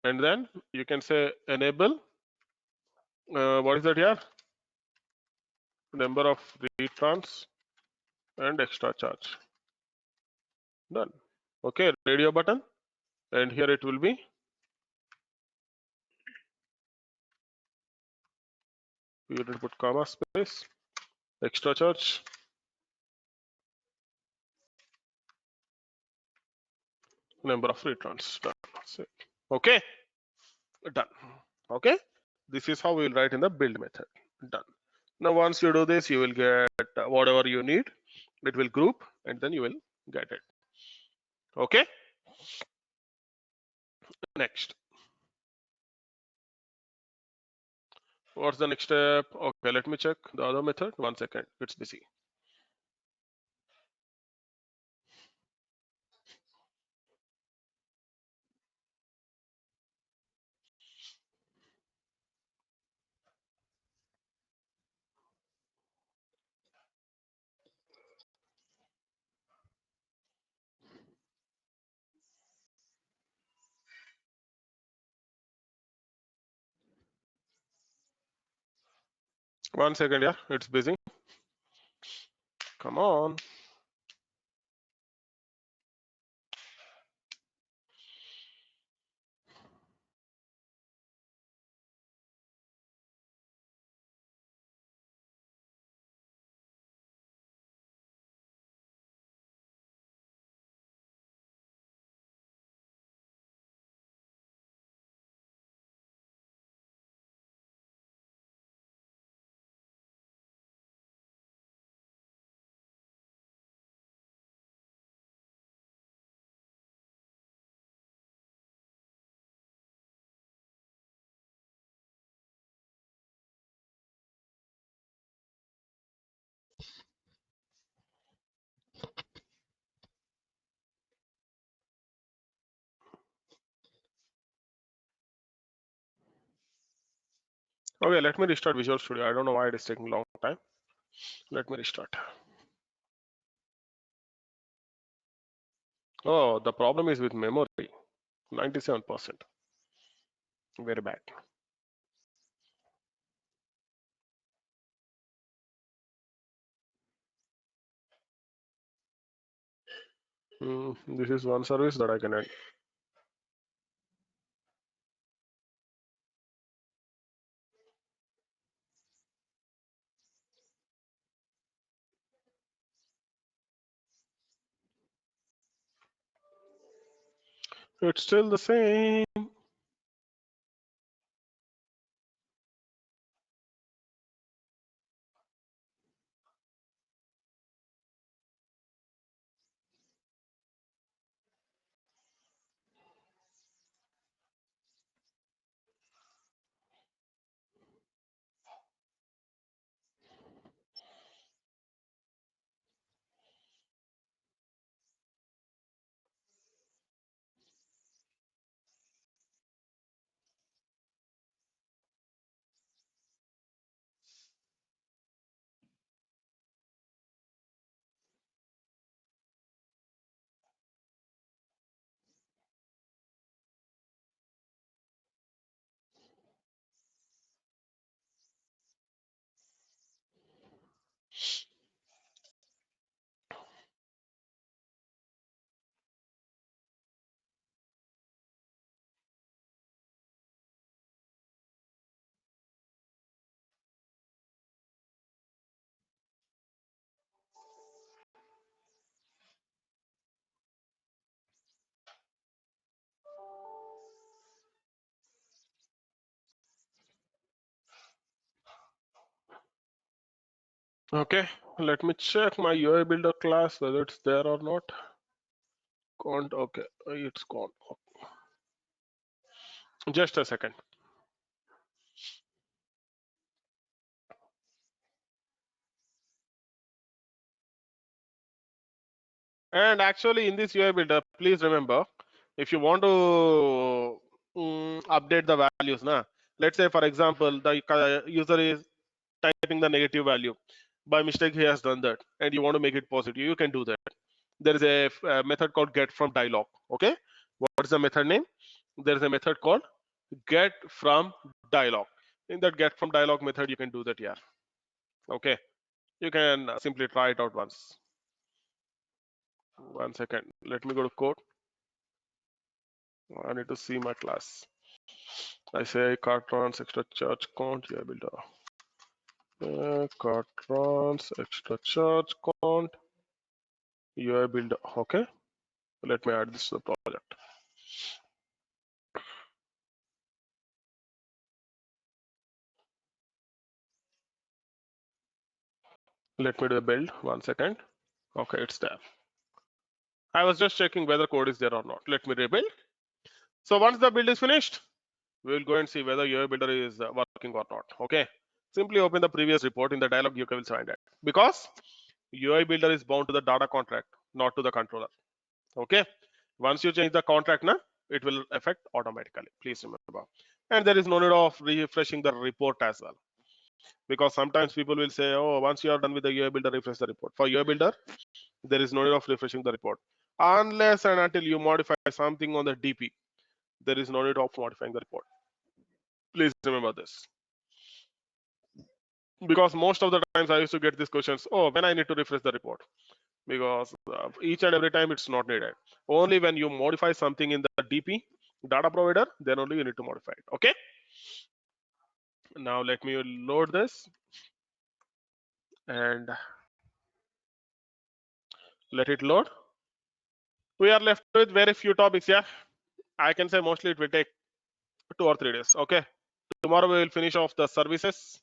and then you can say enable what is that here? Number of retrans and extra charge. Done. Okay, radio button, and here it will be you need to put comma space extra charge number of returns. Done. Okay, done. Okay, this is how we will write in the build method. Done. Now once you do this, you will get whatever you need. It will group and then you will get it. Okay, next. What's the next step? Okay, let me check the other method. 1 second, it's busy. One second, yeah, it's busy. Come on. Okay, let me restart Visual Studio. I don't know why it is taking a long time. Let me restart. Oh, the problem is with memory. 97%. Very bad. This is one service that I can add. It's still the same. Okay, let me check my UI builder class whether it's there or not. Can't. Okay, it's gone. Just a second. And actually, in this UI builder, please remember, if you want to update the values, let's say for example, the user is typing the negative value. By mistake, he has done that, and you want to make it positive, you can do that. There is a method called get from dialog. Okay, what is the method name? There is a method called get from dialog. In that get from dialog method, you can do that here. Okay, you can simply try it out once. 1 second, let me go to code. I need to see my class. I say cartrons extra charge count UI builder. Cartrons extra charge count UI builder. Okay. Let me add this to the project. Let me do a build. 1 second. Okay, it's there. I was just checking whether code is there or not. Let me rebuild. So once the build is finished, we will go and see whether UI builder is working or not. Okay. Simply open the previous report. In the dialog, you will find that. Because UI builder is bound to the data contract, not to the controller. Okay. Once you change the contract, it will affect automatically. Please remember. And there is no need of refreshing the report as well. Because sometimes people will say, oh, once you are done with the UI builder, refresh the report. For UI builder, there is no need of refreshing the report. Unless and until you modify something on the DP, there is no need of modifying the report. Please remember this. Because most of the times I used to get these questions, oh, when I need to refresh the report. Because each and every time it's not needed. Only when you modify something in the DP, data provider, then only you need to modify it. Okay. Now let me load this and let it load. We are left with very few topics. Yeah, I can say mostly it will take 2 or 3 days. Okay. Tomorrow we will finish off the services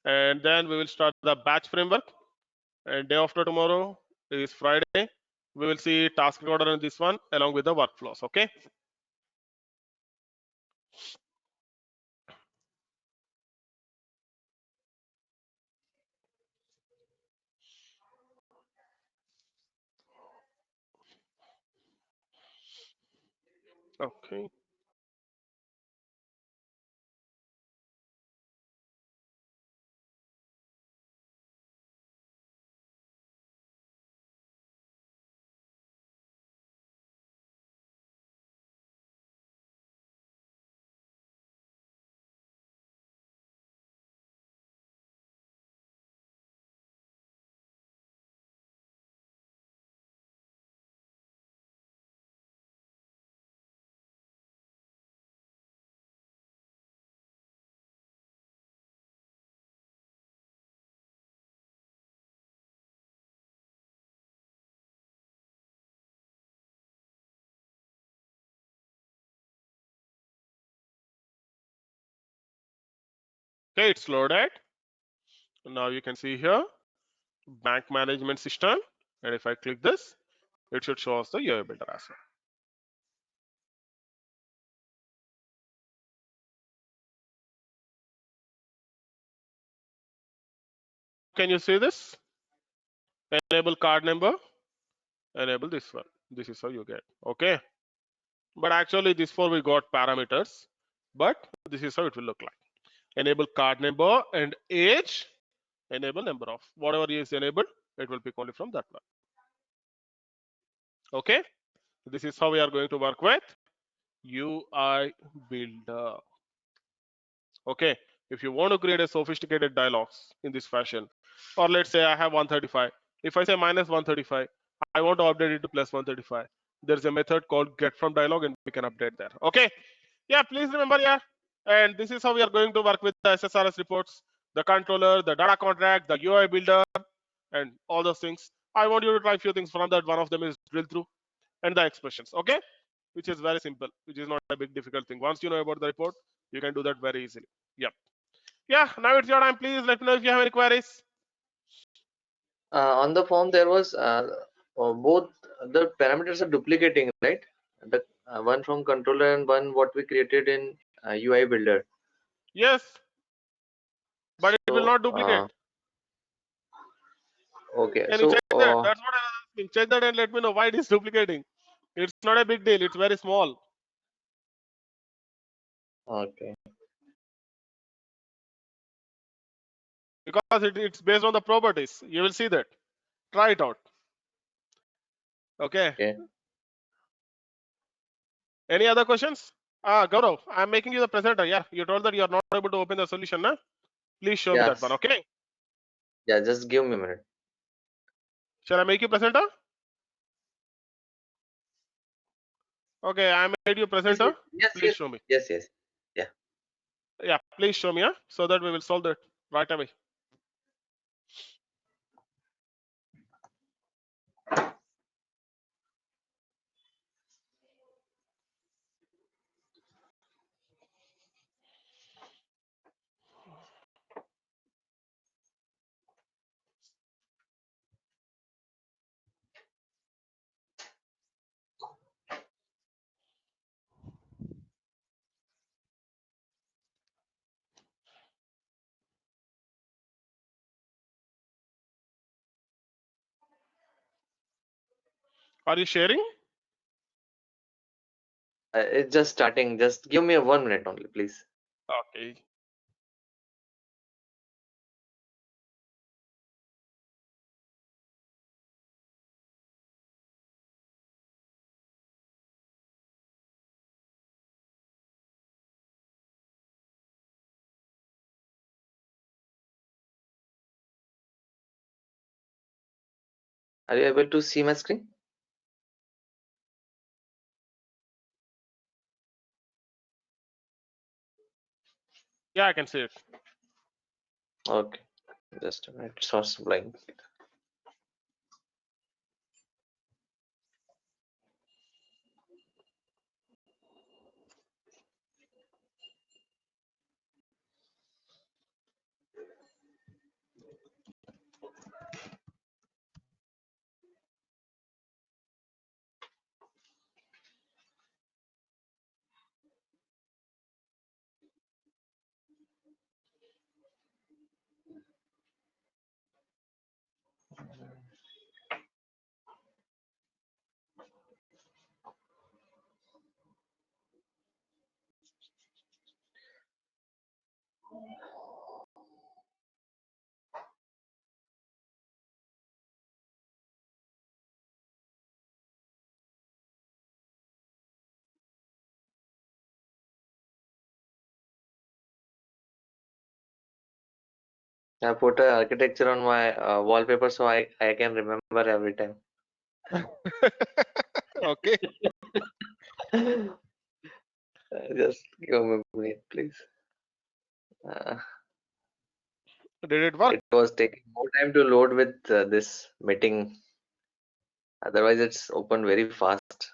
and then we will start the batch framework. And day after tomorrow is Friday. We will see task recorder in this one along with the workflows. Okay. Okay. Okay, it's loaded. Now you can see here bank management system. And if I click this, it should show us the UI builder as well. Can you see this? Enable card number, enable this one. This is how you get. Okay. But actually this for we got parameters, but this is how it will look like. Enable card number and age, enable number of whatever is enabled, it will pick only from that one. Okay. This is how we are going to work with UI builder. Okay. If you want to create a sophisticated dialogues in this fashion, or let's say I have 135. If I say minus 135, I want to update it to plus 135. There's a method called get from dialog and we can update there. Okay. Yeah, please remember, yeah. And this is how we are going to work with the SSRS reports, the controller, the data contract, the UI builder, and all those things. I want you to try a few things from that. One of them is drill through and the expressions. Okay. Which is very simple, which is not a big difficult thing. Once you know about the report, you can do that very easily. Yep. Yeah, now it's your time. Please let me know if you have any queries. On the form, there was both the parameters are duplicating, right? The one from controller and one what we created in UI builder. Yes, but it will So, not duplicate. okay. Can you So, check that? That's what I was asking. Check that and let me know why it is duplicating. It's not a big deal. It's very small. okay. Because it's based on the properties. You will see that. Try it out. Okay. Okay. Any other questions? Gaurav, I'm making you the presenter. Yeah, you told that you are not able to open the solution. Nah? Please show me that Yes. one. Okay. Yeah, just give me a minute. Shall I make you presenter? Okay, I made you presenter. Yes, Please show me. yes. Yeah, please show me, so that we will solve that right away. Are you sharing? It's just starting. Just give me a 1 minute only, please. Okay. Are you able to see my screen? Yeah, I can see it. Okay. Just a minute. Source blank. I put a architecture on my wallpaper so I can remember every time. Okay. Just give me a minute, please. Uh, Did it work? it was taking more time to load with this meeting. Otherwise, it's opened very fast.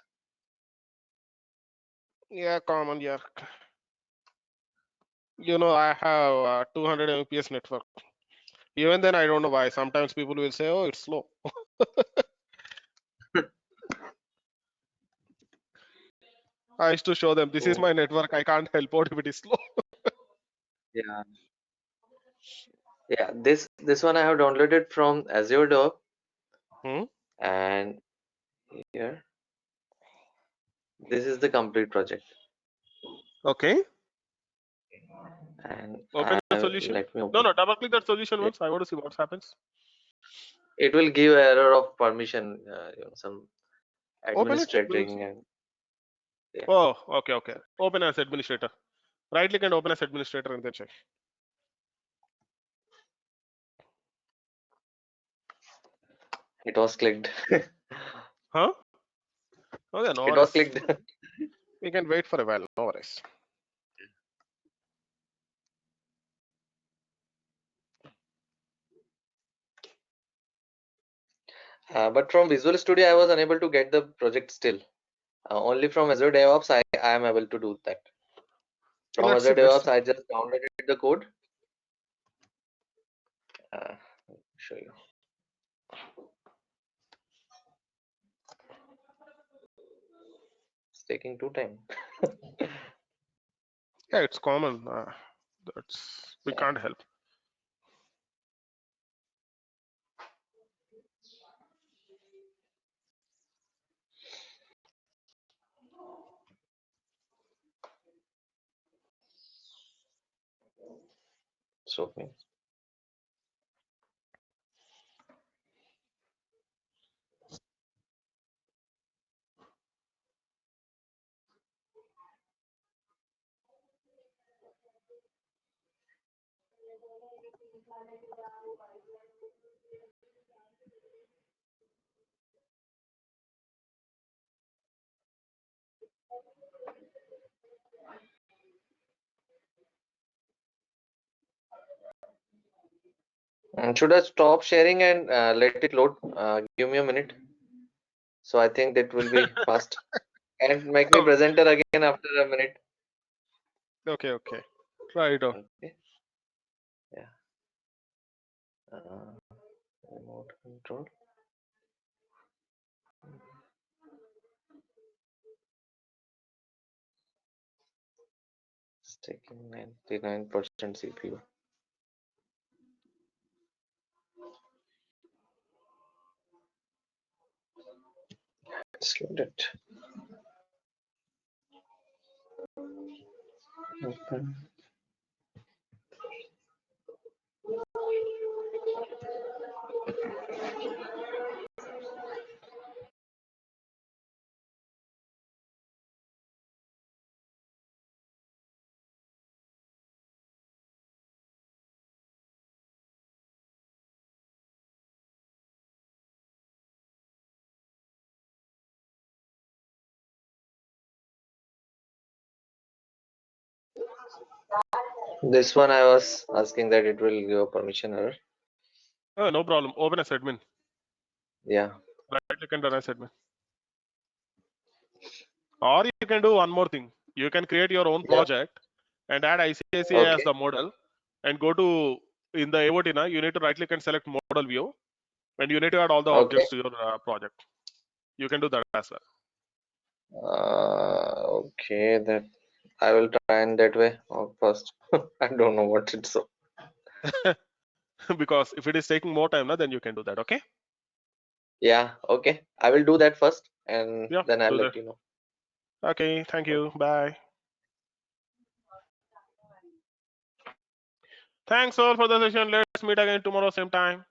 Yeah, common. Yeah. You know, I have 200 Mbps network. Even then, I don't know why. Sometimes people will say, "Oh, it's slow." I used to show them, "This is Oh, my network. I can't help out if it is slow." yeah. Yeah, this one I have downloaded from Azure Dev, Hmm? and here this is the complete project. Okay. And Open the solution. let me No, open. no. Double click that solution Yeah. once. I want to see what happens. It will give error of permission, some Open it. administrating, and yeah, Oh, okay, okay. Open as administrator. Right click and open as administrator and then check. it was clicked. Huh? Okay, no It was worries. clicked. We can wait for a while. No worries. But from Visual Studio, I was unable to get the project still. Only from Azure DevOps, I am able to do that. From Let's see. Azure Let's DevOps, see. I just downloaded the code. Let me show you. It's taking too time. Yeah, it's common. We Yeah. can't help. So should I stop sharing and let it load? Give me a minute. So I think that will be fast. And make me presenter again after a minute. Okay, okay. Try it out. Okay. Yeah. Remote control. It's taking 99% CPU. Select it. Open. This one I was asking that it will give a permission error. No problem. Open as admin. Yeah. Right click and run as admin. Or you can do one more thing. You can create your own Yeah. project and add ICICI as Okay. the model and go to in the AOT now. You need to right click and select model view and you need to add all the Okay. objects to your project. You can do that as well. Okay, that I will try and that way first. I don't know what it's so. Because if it is taking more time now, then you can do that. Okay. Yeah, okay. I will do that first and Yeah. then I'll Do that. let you know. Okay. Thank you. Bye. Thanks all for the session. Let's meet again tomorrow same time.